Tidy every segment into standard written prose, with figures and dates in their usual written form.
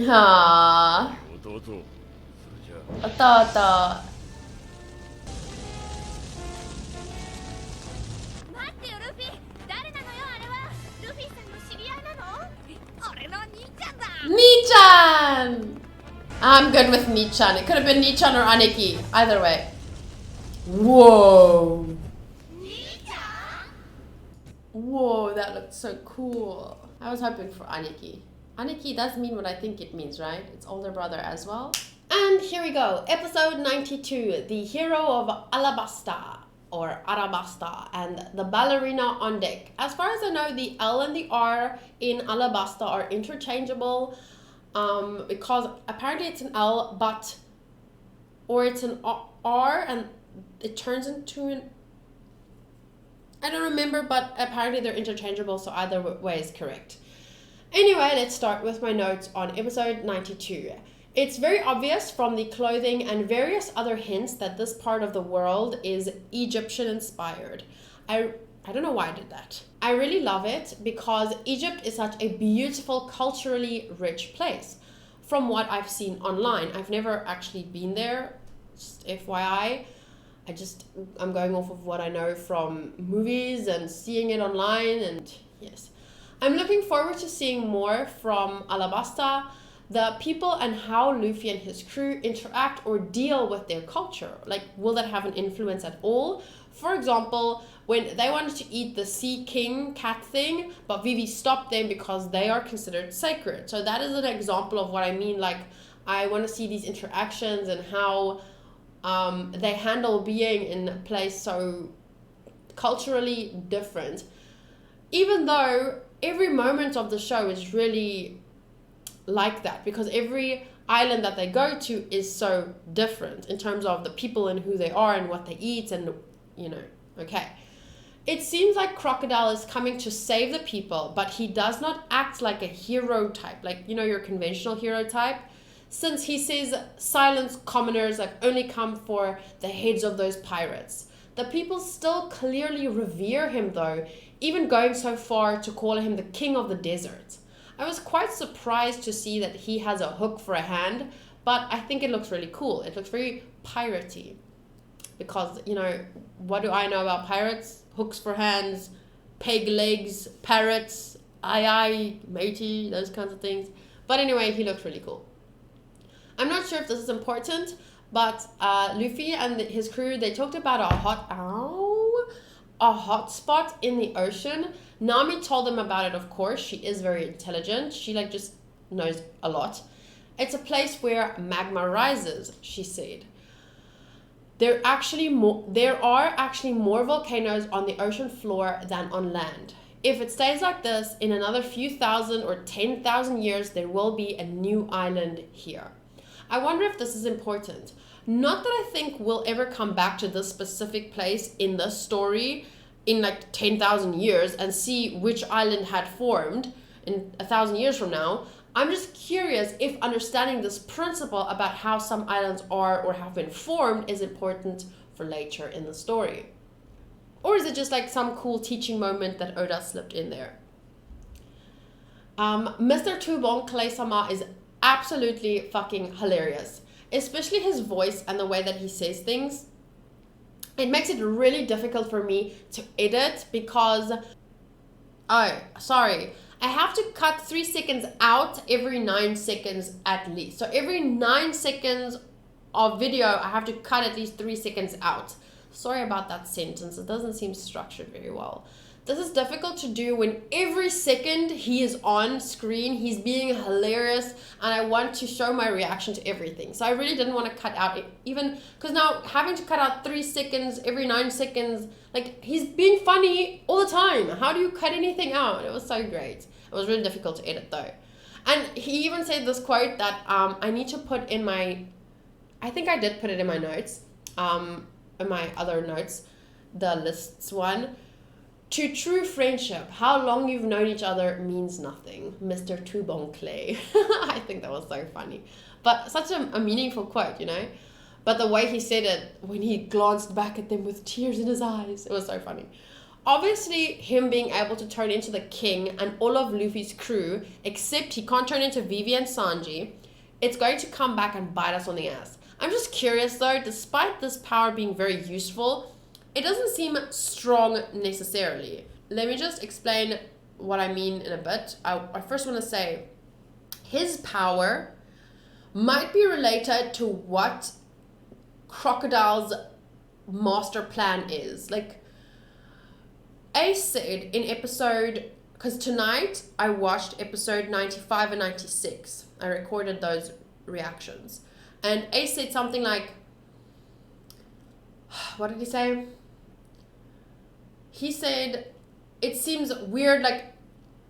Ah. Ata. 待ってよルフィ、誰なのよあれは。ルフィさんの知り合いなの？俺の兄ちゃんだ。Nichan! I'm good with Nichan. It could have been Nichan or Aniki. Either way. Whoa. Whoa, that looked so cool. I was hoping for Aniki. Aniki does mean what I think it means, right? It's older brother as well. And here we go. Episode 92. The hero of Alabasta. Or Alabasta. And the ballerina on deck. As far as I know, the L and the R in Alabasta are interchangeable. Because apparently it's an L, but... Or it's an R and it turns into an... I don't remember, but apparently they're interchangeable, so either way is correct. Anyway, let's start with my notes on episode 92. It's very obvious from the clothing and various other hints that this part of the world is Egyptian inspired. I don't know why I did that. I really love it because Egypt is such a beautiful, culturally rich place. From what I've seen online, I've never actually been there, just FYI. I'm going off of what I know from movies and seeing it online, and yes. I'm looking forward to seeing more from Alabasta, the people and how Luffy and his crew interact or deal with their culture. Like, will that have an influence at all? For example, when they wanted to eat the Sea King cat thing, but Vivi stopped them because they are considered sacred. So that is an example of what I mean. Like, I want to see these interactions and how they handle being in a place so culturally different. Even though every moment of the show is really like that, because every island that they go to is so different in terms of the people and who they are and what they eat and, you know, okay. It seems like Crocodile is coming to save the people, but he does not act like a hero type, like, you know, your conventional hero type. Since he says silence commoners, like, only come for the heads of those pirates. The people still clearly revere him though, even going so far to call him the king of the desert. I was quite surprised to see that he has a hook for a hand, but I think it looks really cool. It looks very piratey. Because, you know, what do I know about pirates? Hooks for hands, peg legs, parrots, aye, matey, those kinds of things. But anyway, he looks really cool. I'm not sure if this is important, but Luffy and his crew, they talked about a hot spot in the ocean. Nami told them about it, of course. She is very intelligent. She like just knows a lot. It's a place where magma rises, she said. There are actually more volcanoes on the ocean floor than on land. If it stays like this, in another few thousand or 10,000 years, there will be a new island here. I wonder if this is important. Not that I think we'll ever come back to this specific place in this story in like 10,000 years and see which island had formed in 1,000 years from now. I'm just curious if understanding this principle about how some islands are or have been formed is important for later in the story. Or is it just like some cool teaching moment that Oda slipped in there? Mr. Tubong Clay-sama is absolutely fucking hilarious. Especially his voice and the way that he says things. It makes it really difficult for me to edit because... Oh, sorry. I have to cut 3 seconds out every 9 seconds at least. So every 9 seconds of video, I have to cut at least 3 seconds out. Sorry about that sentence. It doesn't seem structured very well. This is difficult to do when every second he is on screen, he's being hilarious, and I want to show my reaction to everything. So I really didn't want to cut out even, because now having to cut out 3 seconds every 9 seconds, like he's being funny all the time. How do you cut anything out? It was so great. It was really difficult to edit though. And he even said this quote that I need to put in my, I think I did put it in my notes, in my other notes, the lists one. To true friendship, how long you've known each other means nothing. Mr. Tubong Clay. I think that was so funny. But such a meaningful quote, you know? But the way he said it, when he glanced back at them with tears in his eyes, it was so funny. obviously him being able to turn into the king and all of Luffy's crew, except he can't turn into Vivi and Sanji, it's going to come back and bite us on the ass. I'm just curious though, despite this power being very useful, it doesn't seem strong necessarily. Let me just explain what I mean in a bit. I first want to say his power might be related to what Crocodile's master plan is. Like Ace said in episode, because tonight I watched episode 95 and 96. I recorded those reactions. And Ace said something like, what did he say? He said, it seems weird, like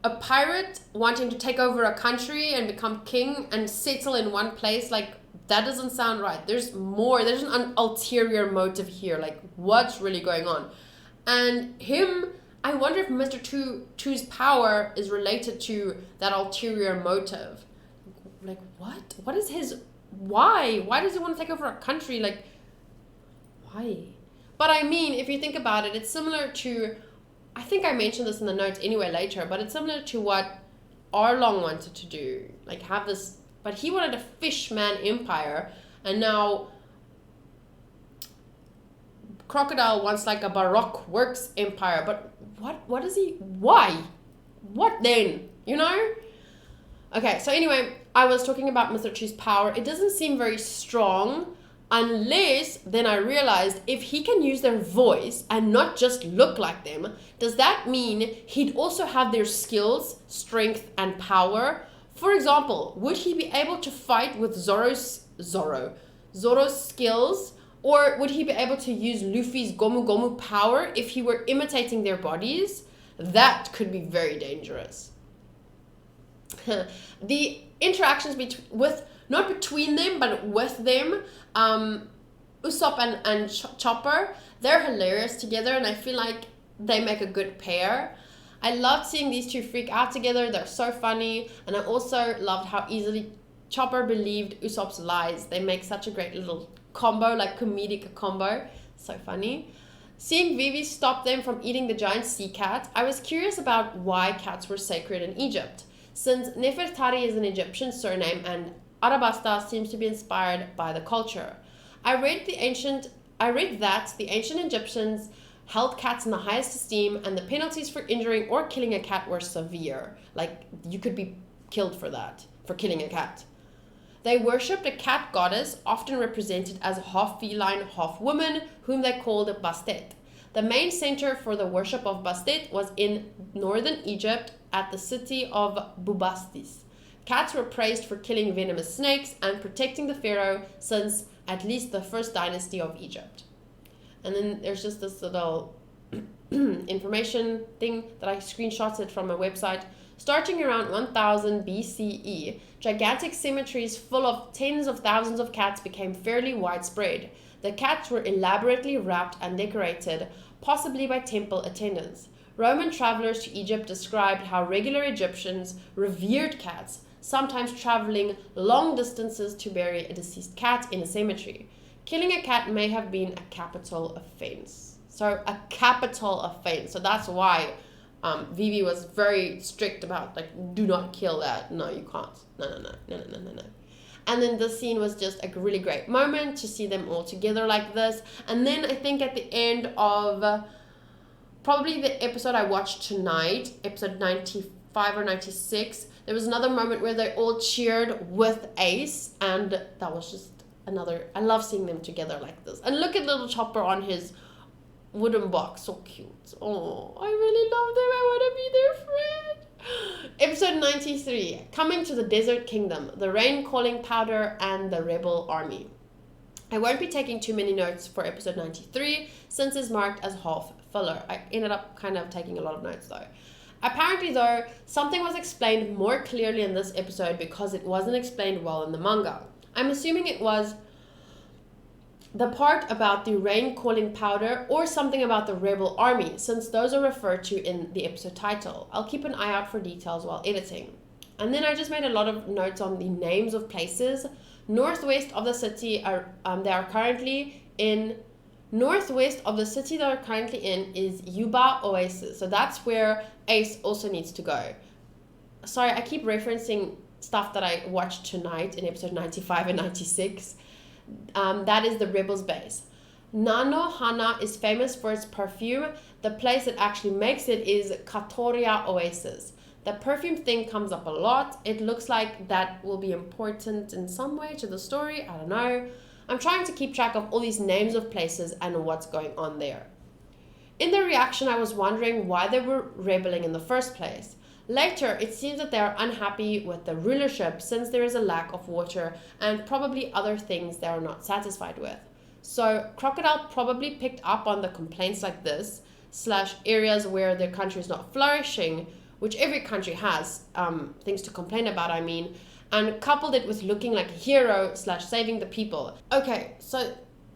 a pirate wanting to take over a country and become king and settle in one place. Like, that doesn't sound right. There's more. There's an ulterior motive here. Like, what's really going on? And him, I wonder if Mr. Two's power is related to that ulterior motive. Like, what? What is his... Why? Why does he want to take over a country? Like, why? But I mean, if you think about it, it's similar to... I think I mentioned this in the notes anyway later, but it's similar to what Arlong wanted to do. Like, have this... But he wanted a fishman empire, and now Crocodile wants like a Baroque works empire. But what is he... Why? What then? You know? Okay, so anyway, I was talking about Mr. Chu's power. It doesn't seem very strong unless then I realized if he can use their voice and not just look like them, does that mean he'd also have their skills, strength, and power? For example, would he be able to fight with Zoro's skills? Or would he be able to use Luffy's Gomu Gomu power if he were imitating their bodies? That could be very dangerous. The interactions not between them, but with them, Usopp and Chopper, they're hilarious together, and I feel like they make a good pair. I loved seeing these two freak out together. They're so funny, and I also loved how easily Chopper believed Usopp's lies. They make such a great little combo, like comedic combo. So funny. Seeing Vivi stop them from eating the giant sea cat, I was curious about why cats were sacred in Egypt. Since Nefertari is an Egyptian surname and Alabasta seems to be inspired by the culture. I read that the ancient Egyptians held cats in the highest esteem, and the penalties for injuring or killing a cat were severe. Like, you could be killed for killing a cat. They worshipped a cat goddess, often represented as half feline, half woman, whom they called Bastet. The main center for the worship of Bastet was in northern Egypt at the city of Bubastis. Cats were praised for killing venomous snakes and protecting the pharaoh since at least the first dynasty of Egypt. And then there's just this little information thing that I screenshotted from a website. Starting around 1000 BCE, gigantic cemeteries full of tens of thousands of cats became fairly widespread. The cats were elaborately wrapped and decorated, possibly by temple attendants. Roman travelers to Egypt described how regular Egyptians revered cats, sometimes traveling long distances to bury a deceased cat in a cemetery. Killing a cat may have been a capital offense. So a capital offense. So that's why Vivi was very strict about, like, do not kill that. No, you can't. No. And then this scene was just a really great moment to see them all together like this. And then I think at the end of probably the episode I watched tonight, episode 95 or 96, there was another moment where they all cheered with Ace, and that was just another... I love seeing them together like this. And look at little Chopper on his wooden box, so cute. Oh, I really love them. I want to be their friend. Episode 93, coming to the Desert Kingdom, the rain calling powder and the rebel army. I won't be taking too many notes for episode 93 since it's marked as half filler. I ended up kind of taking a lot of notes though. Apparently though, something was explained more clearly in this episode because it wasn't explained well in the manga. I'm assuming it was the part about the rain calling powder or something about the rebel army, since those are referred to in the episode title. I'll keep an eye out for details while editing. And then I just made a lot of notes on the names of places. Northwest of the city, they are currently in Northwest of the city they're currently in is Yuba Oasis. So that's where Ace also needs to go. Sorry, I keep referencing stuff that I watched tonight in episode 95 and 96. That is the Rebels base. Nanohana is famous for its perfume. The place that actually makes it is Katoria Oasis. The perfume thing comes up a lot. It looks like that will be important in some way to the story. I don't know. I'm trying to keep track of all these names of places and what's going on there. In the reaction, I was wondering why they were rebelling in the first place. Later, it seems that they are unhappy with the rulership since there is a lack of water and probably other things they are not satisfied with. So Crocodile probably picked up on the complaints like this, / areas where their country is not flourishing, which every country has things to complain about, I mean, and coupled it with looking like a hero / saving the people. Okay, so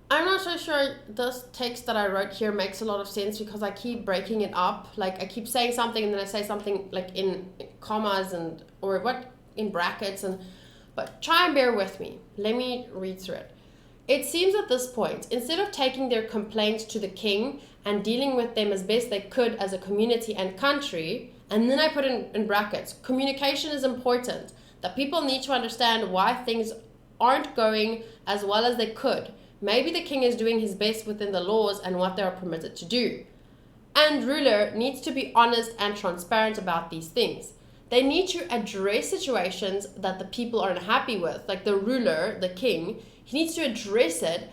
I'm not so sure this text that I wrote here makes a lot of sense because I keep breaking it up. Like I keep saying something and then I say something like in commas or what in brackets but try and bear with me. Let me read through it. It seems at this point, instead of taking their complaints to the king and dealing with them as best they could as a community and country, and then I put in brackets, communication is important. That people need to understand why things aren't going as well as they could. Maybe the king is doing his best within the laws and what they are permitted to do. And ruler needs to be honest and transparent about these things. They need to address situations that the people aren't happy with, like the ruler, the king. He needs to address it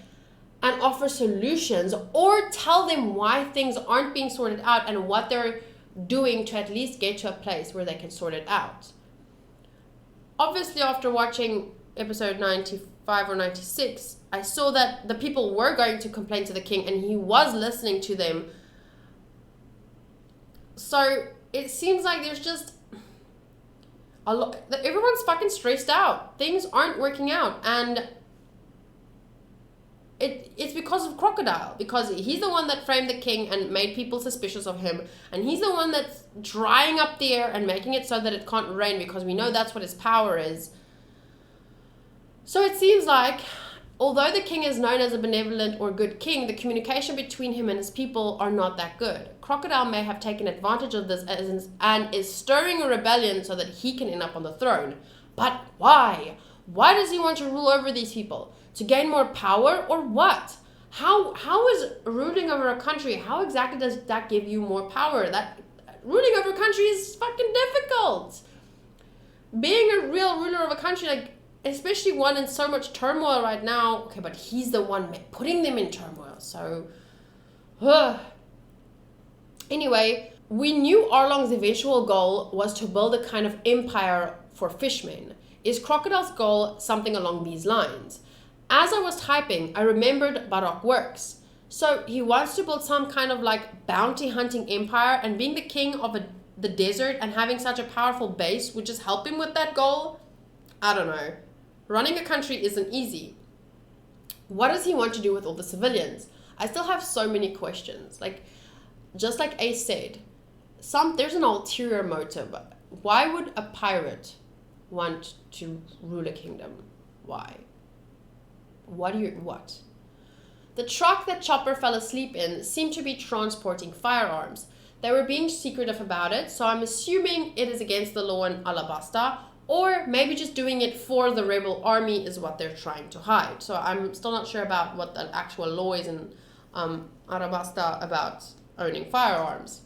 and offer solutions or tell them why things aren't being sorted out and what they're doing to at least get to a place where they can sort it out. Obviously, after watching episode 95 or 96, I saw that the people were going to complain to the king and he was listening to them. So it seems like there's just a lot, everyone's fucking stressed out. Things aren't working out, and it's because of Crocodile, because he's the one that framed the king and made people suspicious of him, and he's the one that's drying up the air and making it so that it can't rain, because we know that's what his power is. So it seems like, although the king is known as a benevolent or good king, the communication between him and his people are not that good. Crocodile may have taken advantage of this and is stirring a rebellion so that he can end up on the throne. But why? Why does he want to rule over these people? To gain more power or what? How is ruling over a country, how exactly does that give you more power? That ruling over a country is fucking difficult. Being a real ruler of a country, like, especially one in so much turmoil right now. Okay, but he's the one putting them in turmoil. So, anyway, we knew Arlong's eventual goal was to build a kind of empire for fishmen. Is Crocodile's goal something along these lines? As I was typing, I remembered Baroque works. So he wants to build some kind of like bounty hunting empire, and being the king of the desert and having such a powerful base would just help him with that goal? I don't know. Running a country isn't easy. What does he want to do with all the civilians? I still have so many questions. Like, just like Ace said, there's an ulterior motive. Why would a pirate want to rule a kingdom? Why? What? The truck that Chopper fell asleep in seemed to be transporting firearms. They were being secretive about it, so I'm assuming it is against the law in Alabasta, or maybe just doing it for the rebel army is what they're trying to hide. So I'm still not sure about what the actual law is in Alabasta about owning firearms.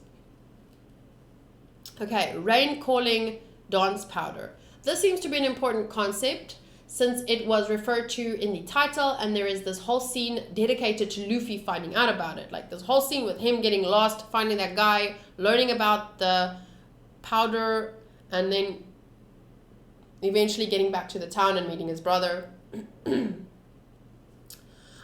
Okay, rain calling dance powder. This seems to be an important concept since it was referred to in the title, and there is this whole scene dedicated to Luffy finding out about it. Like this whole scene with him getting lost, finding that guy, learning about the powder, and then eventually getting back to the town and meeting his brother.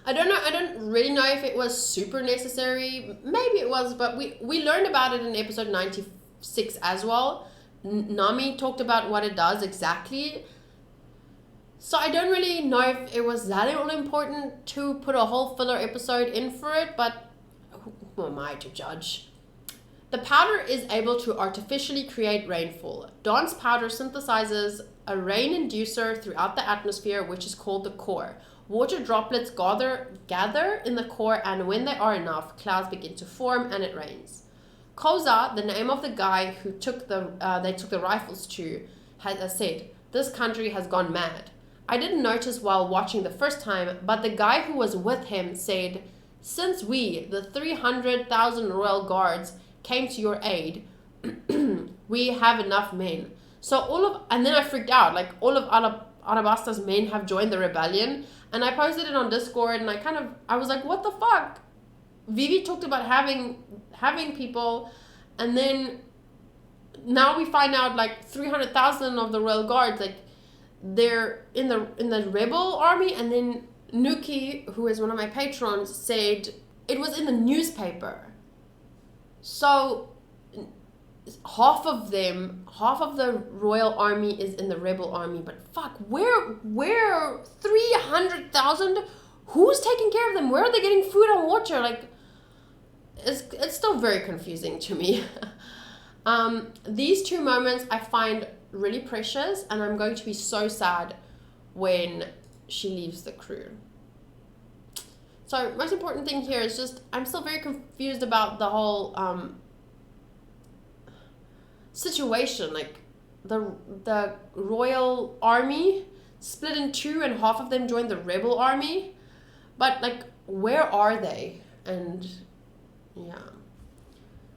I don't really know if it was super necessary. Maybe it was, but we learned about it in episode 96 as well. Nami talked about what it does exactly. So I don't really know if it was that important to put a whole filler episode in for it, but who am I to judge? The powder is able to artificially create rainfall. Dawn's powder synthesizes a rain inducer throughout the atmosphere, which is called the core. Water droplets gather in the core, and when they are enough, clouds begin to form and it rains. Koza, the name of the guy who they took the rifles to, has said, "This country has gone mad." I didn't notice while watching the first time, but the guy who was with him said, "Since we, the 300,000 royal guards, came to your aid, we have enough men." So and then I freaked out, like all of Alabasta's men have joined the rebellion, and I posted it on Discord, and I was like, what the fuck? Vivi talked about having people, and then now we find out like 300,000 of the royal guards, like they're in the rebel army. And then Nuki, who is one of my patrons, said it was in the newspaper. So half of the royal army is in the rebel army, but fuck, where 300,000? Who's taking care of them? Where are they getting food and water? Like, it's still very confusing to me. These two moments I find really precious, and I'm going to be so sad when she leaves the crew. So most important thing here is just I'm still very confused about the whole situation. Like the royal army split in two, and half of them joined the rebel army, but like where are they? And yeah,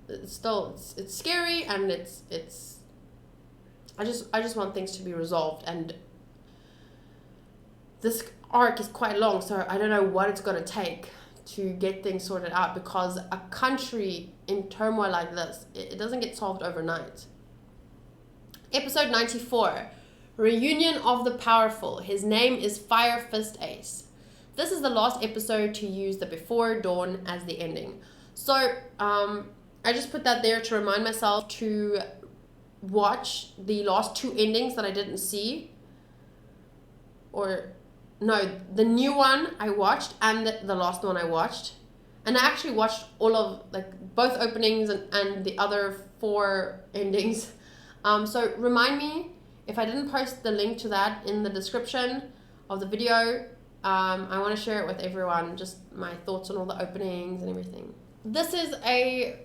it's scary, and it's I just want things to be resolved. And this arc is quite long, so I don't know what it's going to take to get things sorted out, because a country in turmoil like this, it doesn't get solved overnight. Episode 94, Reunion of the Powerful. His name is Fire Fist Ace. This is the last episode to use the Before Dawn as the ending. So I just put that there to remind myself to watch the last two endings that I didn't see. Or no, the new one I watched and the last one I watched. And I actually watched all of, like, both openings and the other 4 endings. So remind me, if I didn't post the link to that in the description of the video, I want to share it with everyone, just my thoughts on all the openings and everything. This is a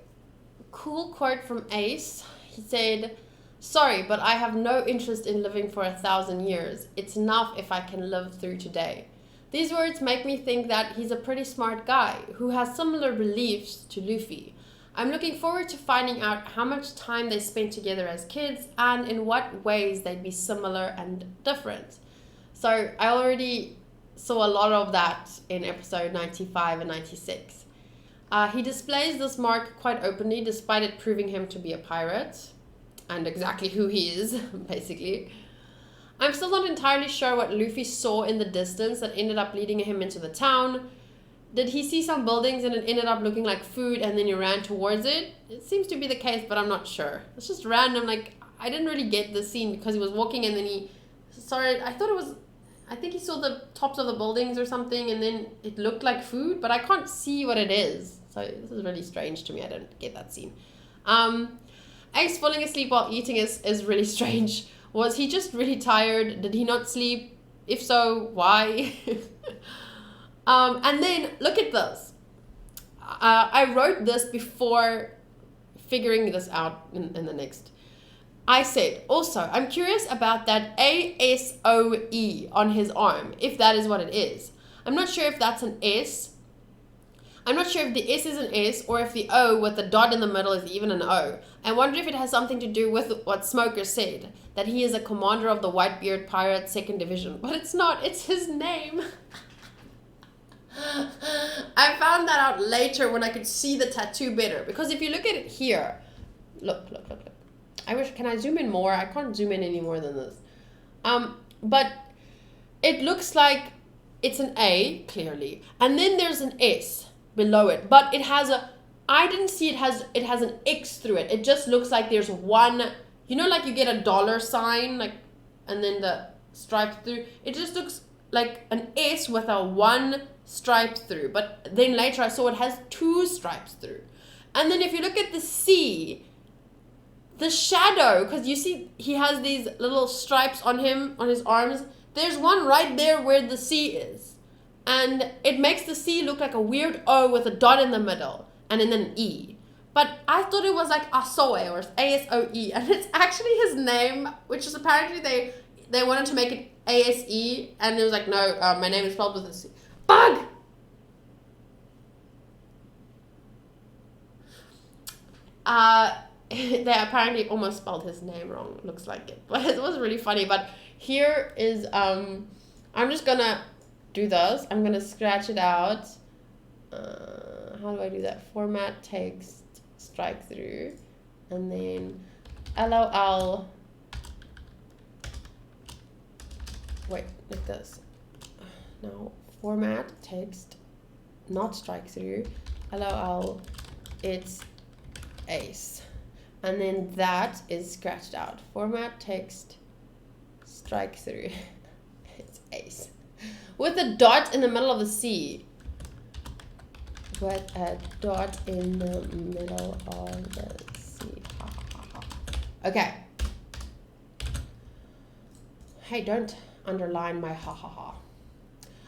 cool quote from Ace. He said, "Sorry, but I have no interest in living for 1,000 years. It's enough if I can live through today." These words make me think that he's a pretty smart guy who has similar beliefs to Luffy. I'm looking forward to finding out how much time they spent together as kids and in what ways they'd be similar and different. So I already saw a lot of that in episode 95 and 96. He displays this mark quite openly, despite it proving him to be a pirate. And exactly who he is, basically. I'm still not entirely sure what Luffy saw in the distance that ended up leading him into the town. Did he see some buildings and it ended up looking like food and then he ran towards it? It seems to be the case, but I'm not sure. It's just random. Like, I didn't really get the scene because he was walking and then he started, I think he saw the tops of the buildings or something and then it looked like food, but I can't see what it is. So this is really strange to me. I don't get that scene. Ace falling asleep while eating is really strange. Was he just really tired? Did he not sleep? If so, why? And then, look at this. I wrote this before figuring this out in the next. I said, also, I'm curious about that ASOE on his arm, if that is what it is. I'm not sure if that's an S. I'm not sure if the S is an S or if the O with the dot in the middle is even an O. I wonder if it has something to do with what Smoker said, that he is a commander of the Whitebeard Pirate 2nd Division. But it's not, it's his name. I found that out later when I could see the tattoo better. Because if you look at it here, look. Can I zoom in more? I can't zoom in any more than this. But it looks like it's an A, clearly. And then there's an S below it, but it has I didn't see it has an X through it. It just looks like there's one, you know, like you get a dollar sign, like, and then the stripe through. It just looks like an S with a 1 stripe through, but then later I saw it has 2 stripes through. And then if you look at the C, the shadow, because you see he has these little stripes on him, on his arms, there's one right there where the C is. And it makes the C look like a weird O with a dot in the middle and then an E. But I thought it was like Asoe or ASOE, and it's actually his name, which is apparently they wanted to make it ASE, and it was like, no, my name is spelled with a C. Bug! They apparently almost spelled his name wrong, looks like it. But it was really funny. But here is, I'm just gonna do this. I'm gonna scratch it out. How do I do that? Format text, strike through, and then LOL. Wait, like this. Now, format text, not strike through. LOL, it's ace. And then that is scratched out. Format text, strike through. It's ace. With a dot in the middle of the C. With a dot in the middle of the C. Ha, ha, ha. Okay. Hey, don't underline my ha ha ha.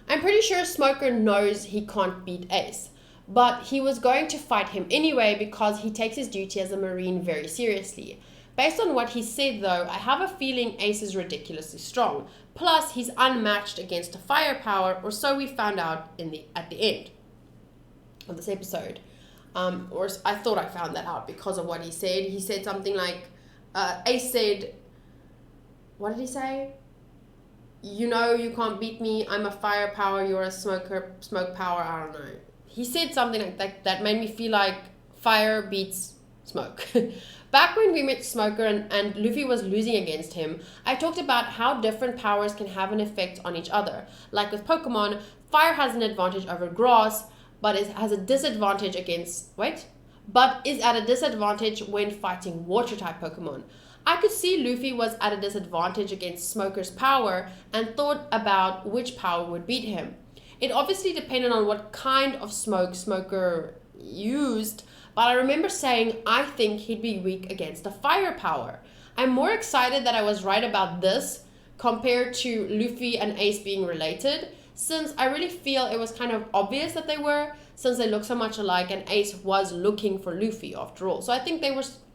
I'm pretty sure Smoker knows he can't beat Ace, but he was going to fight him anyway because he takes his duty as a Marine very seriously. Based on what he said though, I have a feeling Ace is ridiculously strong. Plus, he's unmatched against a firepower, or so we found out at the end of this episode. Or I thought I found that out because of what he said. He said something like, Ace said, what did he say? You know you can't beat me, I'm a firepower, you're a smoke power, I don't know. He said something like that made me feel like fire beats smoke. Back when we met Smoker and Luffy was losing against him, I talked about how different powers can have an effect on each other. Like with Pokemon, fire has an advantage over grass, but it has a disadvantage but is at a disadvantage when fighting water type Pokemon. I could see Luffy was at a disadvantage against Smoker's power and thought about which power would beat him. It obviously depended on what kind of smoke Smoker used, but I remember saying I think he'd be weak against a fire power. I'm more excited that I was right about this compared to Luffy and Ace being related, since I really feel it was kind of obvious that they were, since they look so much alike and Ace was looking for Luffy after all. So I think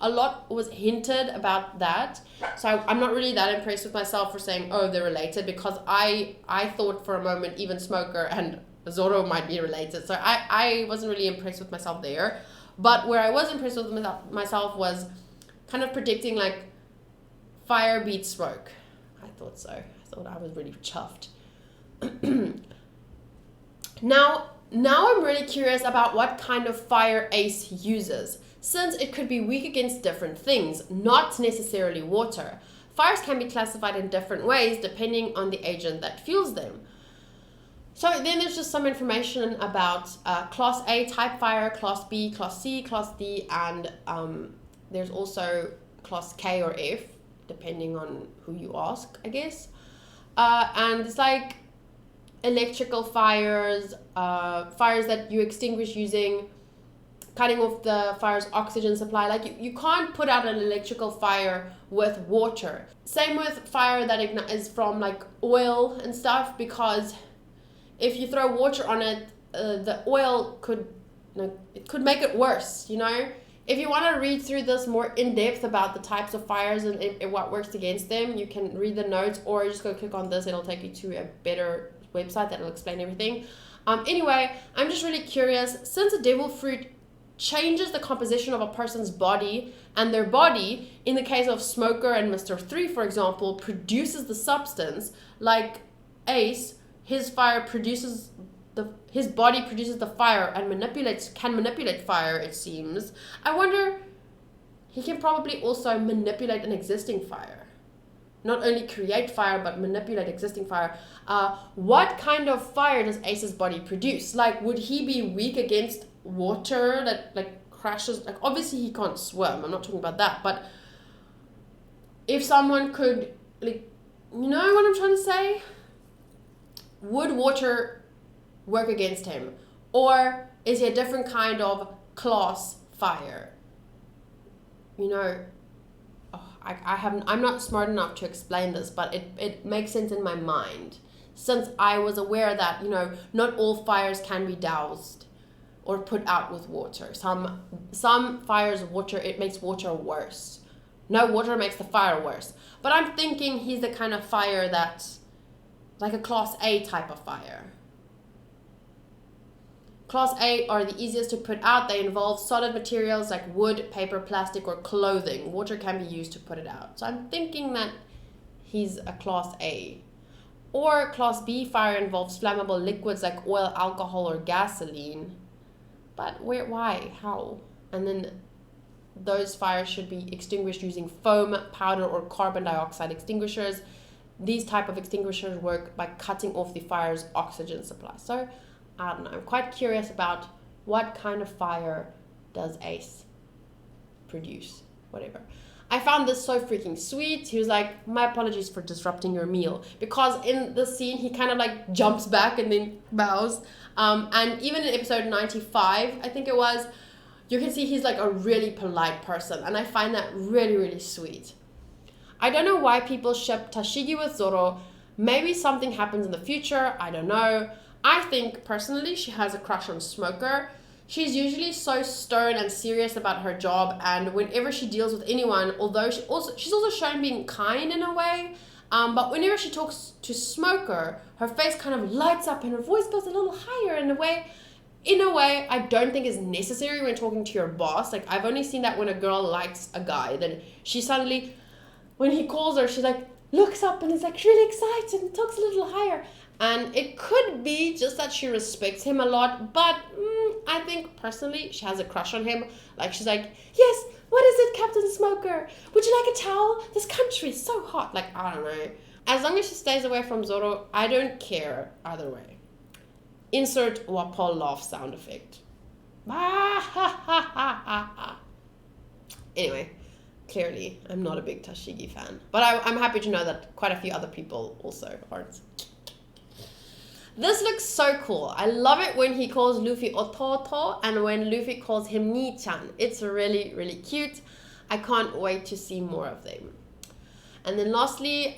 a lot was hinted about that. So I'm not really that impressed with myself for saying, oh, they're related, because I thought for a moment even Smoker and Zoro might be related. So I wasn't really impressed with myself there. But where I was impressed with myself was kind of predicting like fire beats smoke. I thought so. I thought I was really chuffed. Now I'm really curious about what kind of fire Ace uses, since it could be weak against different things, not necessarily water. Fires can be classified in different ways depending on the agent that fuels them. So then there's just some information about Class A type fire, Class B, Class C, Class D, and there's also Class K or F, depending on who you ask, I guess. And it's like electrical fires, fires that you extinguish using cutting off the fire's oxygen supply. Like you can't put out an electrical fire with water. Same with fire that is from like oil and stuff, because if you throw water on it, the oil could make it worse, you know? If you want to read through this more in depth about the types of fires and what works against them, you can read the notes, or just go click on this. It'll take you to a better website that will explain everything. Anyway, I'm just really curious, since a devil fruit changes the composition of a person's body, and their body, in the case of Smoker and Mr. 3, for example, produces the substance, like Ace, his body produces the fire and can manipulate fire, it seems. I wonder, he can probably also manipulate an existing fire. Not only create fire, but manipulate existing fire. What kind of fire does Ace's body produce? Like, would he be weak against water that like crashes? Like, obviously he can't swim, I'm not talking about that, but if someone could, like, you know what I'm trying to say? Would water work against him? Or is he a different kind of class fire? You know, I'm not smart enough to explain this, but it makes sense in my mind. since I was aware that, you know, not all fires can be doused or put out with water. Some fires, water, it makes water worse. No, water makes the fire worse. But I'm thinking he's the kind of fire that's like a class A type of fire. Class A are the easiest to put out. They involve solid materials like wood, paper, plastic, or clothing. Water can be used to put it out. So I'm thinking that he's a class A. Or class B fire involves flammable liquids like oil, alcohol, or gasoline. But why? How? And then those fires should be extinguished using foam, powder, or carbon dioxide extinguishers. These type of extinguishers work by cutting off the fire's oxygen supply. So, I don't know. I'm quite curious about what kind of fire does Ace produce. Whatever. I found this so freaking sweet. He was like, my apologies for disrupting your meal. Because in the scene, he kind of like jumps back and then bows. And even in episode 95, I think it was, you can see he's like a really polite person. And I find that really, really sweet. I don't know why people ship Tashigi with Zoro. Maybe something happens in the future. I don't know. I think, personally, she has a crush on Smoker. She's usually so stern and serious about her job, and whenever she deals with anyone, although she's also shown being kind in a way, but whenever she talks to Smoker, her face kind of lights up and her voice goes a little higher in a way I don't think is necessary when talking to your boss. Like, I've only seen that when a girl likes a guy, then she suddenly, when he calls her, she like looks up and is like really excited and talks a little higher. And it could be just that she respects him a lot, but I think personally she has a crush on him. Like, she's like, yes, what is it, Captain Smoker? Would you like a towel? This country is so hot. Like, I don't know. As long as she stays away from Zoro, I don't care either way. Insert Wapol laugh sound effect. Anyway, clearly I'm not a big Tashigi fan, but I'm happy to know that quite a few other people also aren't. This looks so cool. I love it when he calls Luffy Ototo and when Luffy calls him Ni-chan. It's really, really cute. I can't wait to see more of them. And then lastly,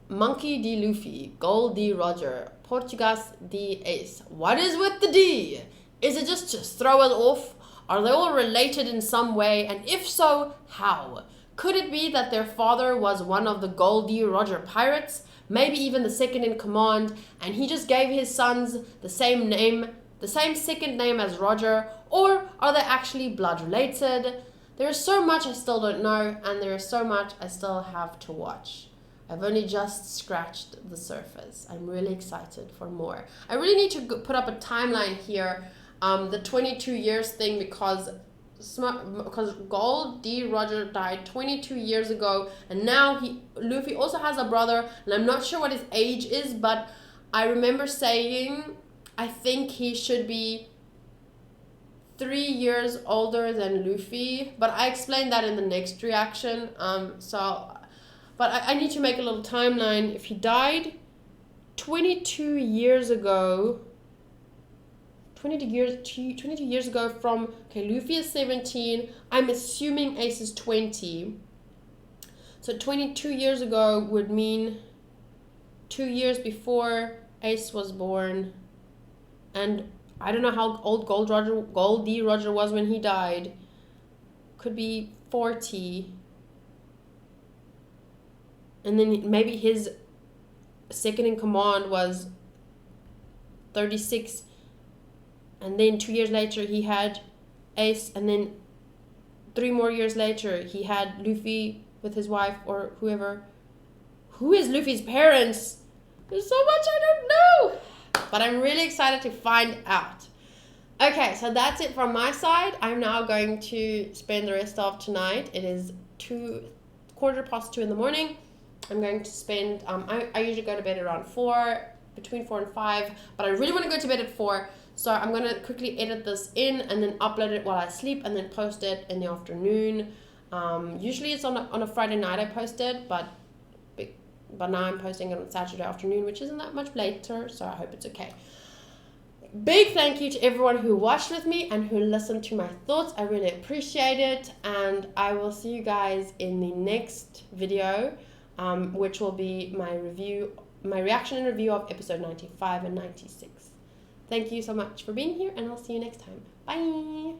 Monkey D. Luffy, Gold D. Roger, Portugas D. Ace. What is with the D? Is it just to throw it off? Are they all related in some way? And if so, how? Could it be that their father was one of the Gold D. Roger pirates? Maybe even the second in command, and he just gave his sons the same name, the same second name as Roger, or are they actually blood related? There is so much I still don't know, and there is so much I still have to watch. I've only just scratched the surface. I'm really excited for more. I really need to put up a timeline here, the 22 years thing, because Gold D. Roger died 22 years ago, and now Luffy also has a brother, and I'm not sure what his age is, but I remember saying I think he should be 3 years older than Luffy, but I explained that in the next reaction. But I need to make a little timeline. If he died 22 years ago, 22 years ago from, okay, Luffy is 17, I'm assuming Ace is 20. So 22 years ago would mean 2 years before Ace was born. And I don't know how old Gold D. Roger was when he died. Could be 40. And then maybe his second in command was 36. And then 2 years later, he had Ace. And then 3 more years later, he had Luffy with his wife or whoever. Who is Luffy's parents? There's so much I don't know. But I'm really excited to find out. Okay, so that's it from my side. I'm now going to spend the rest of tonight. It is 2:15 in the morning. I'm going to spend, I usually go to bed around 4, between 4 and 5. But I really want to go to bed at 4. So I'm going to quickly edit this in and then upload it while I sleep and then post it in the afternoon. Usually it's on a Friday night I post it, but now I'm posting it on Saturday afternoon, which isn't that much later, so I hope it's okay. Big thank you to everyone who watched with me and who listened to my thoughts. I really appreciate it, and I will see you guys in the next video, which will be my review, my reaction and review of episode 95 and 96. Thank you so much for being here, and I'll see you next time. Bye!